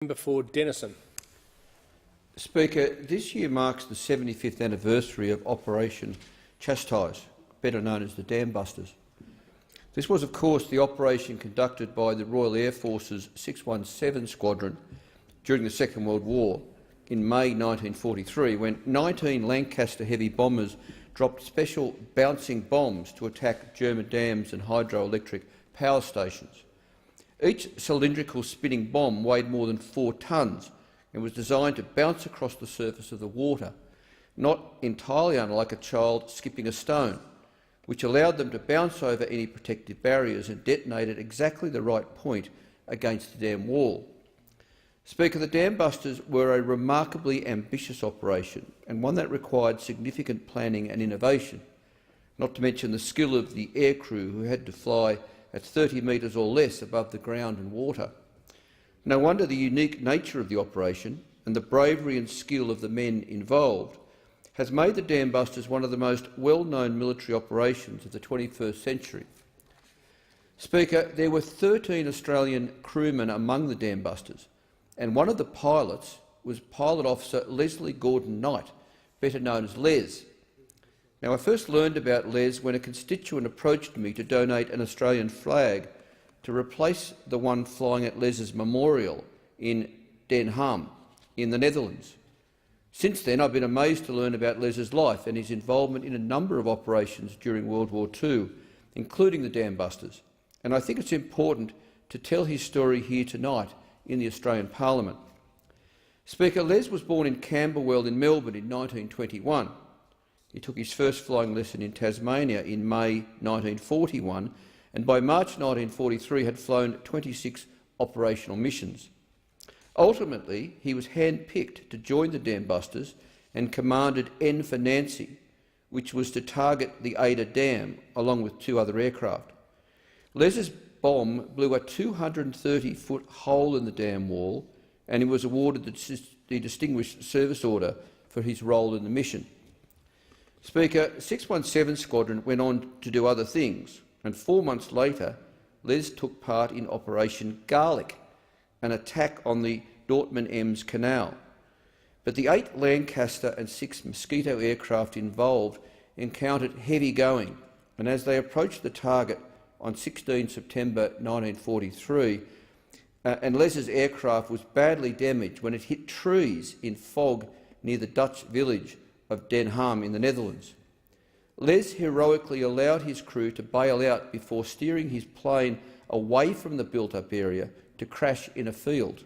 Member for Denison. Speaker, this year marks the 75th anniversary of Operation Chastise, better known as the Dam Busters. This was, of course, the operation conducted by the Royal Air Force's 617 Squadron during the Second World War in May 1943, when 19 Lancaster heavy bombers dropped special bouncing bombs to attack German dams and hydroelectric power stations. Each cylindrical spinning bomb weighed more than 4 tonnes and was designed to bounce across the surface of the water, not entirely unlike a child skipping a stone, which allowed them to bounce over any protective barriers and detonate at exactly the right point against the dam wall. Speaker, the Dam Busters were a remarkably ambitious operation and one that required significant planning and innovation, not to mention the skill of the aircrew who had to fly at 30 metres or less above the ground and water. No wonder the unique nature of the operation and the bravery and skill of the men involved has made the Dam Busters one of the most well-known military operations of the 21st century. Speaker, there were 13 Australian crewmen among the Dam Busters, and one of the pilots was Pilot Officer Leslie Gordon-Knight, better known as Les. Now, I first learned about Les when a constituent approached me to donate an Australian flag to replace the one flying at Les's memorial in Den Ham in the Netherlands. Since then, I've been amazed to learn about Les's life and his involvement in a number of operations during World War II, including the Dam Busters, and I think it's important to tell his story here tonight in the Australian Parliament. Speaker, Les was born in Camberwell in Melbourne in 1921. He took his first flying lesson in Tasmania in May 1941, and by March 1943 had flown 26 operational missions. Ultimately, he was hand-picked to join the Dam Busters and commanded N for Nancy, which was to target the Ada Dam along with 2 other aircraft. Les's bomb blew a 230-foot hole in the dam wall, and he was awarded the Distinguished Service Order for his role in the mission. Speaker, 617 Squadron went on to do other things, and 4 months later, Les took part in Operation Garlic, an attack on the Dortmund Ems Canal. But the 8 Lancaster and 6 Mosquito aircraft involved encountered heavy going, and as they approached the target on 16 September 1943, and Les's aircraft was badly damaged when it hit trees in fog near the Dutch village of Den Ham in the Netherlands. Les heroically allowed his crew to bail out before steering his plane away from the built-up area to crash in a field.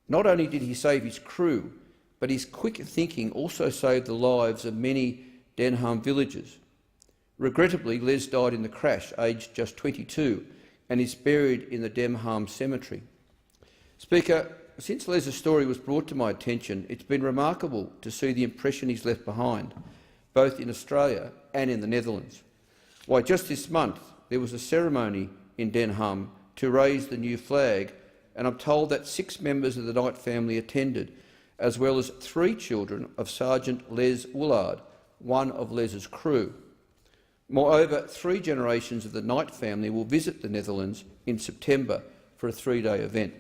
Not only did he save his crew, but his quick thinking also saved the lives of many Den Ham villagers. Regrettably, Les died in the crash, aged just 22, and is buried in the Den Ham cemetery. Speaker, since Les's story was brought to my attention, it's been remarkable to see the impression he's left behind, both in Australia and in the Netherlands. Why, just this month there was a ceremony in Den Ham to raise the new flag, and I'm told that 6 members of the Knight family attended, as well as 3 children of Sergeant Les Woolard, one of Les's crew. Moreover, 3 generations of the Knight family will visit the Netherlands in September for a 3-day event.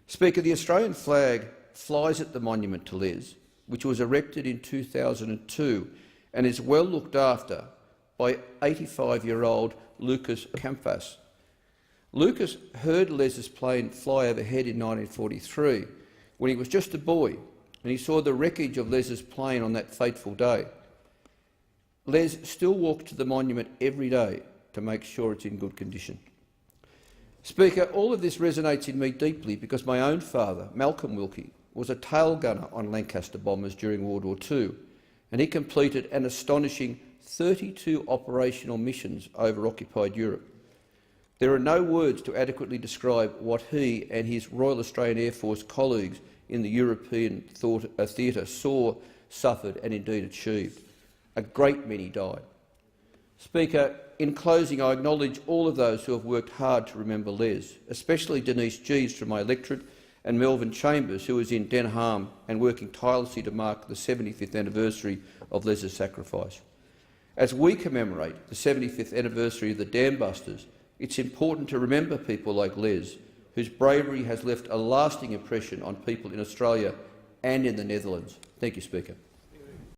Speaker, the Australian flag flies at the monument to Les, which was erected in 2002 and is well looked after by 85-year-old Lucas Campos. Lucas heard Les's plane fly overhead in 1943 when he was just a boy, and he saw the wreckage of Les's plane on that fateful day. Les still walks to the monument every day to make sure it's in good condition. Speaker, all of this resonates in me deeply because my own father, Malcolm Wilkie, was a tail gunner on Lancaster bombers during World War II, and he completed an astonishing 32 operational missions over occupied Europe. There are no words to adequately describe what he and his Royal Australian Air Force colleagues in the European theatre saw, suffered and indeed achieved. A great many died. Speaker, in closing, I acknowledge all of those who have worked hard to remember Les, especially Denise Gies from my electorate and Melvin Chambers, who is in Den Ham and working tirelessly to mark the 75th anniversary of Les's sacrifice. As we commemorate the 75th anniversary of the Dam Busters, it's important to remember people like Les, whose bravery has left a lasting impression on people in Australia and in the Netherlands. Thank you, Speaker.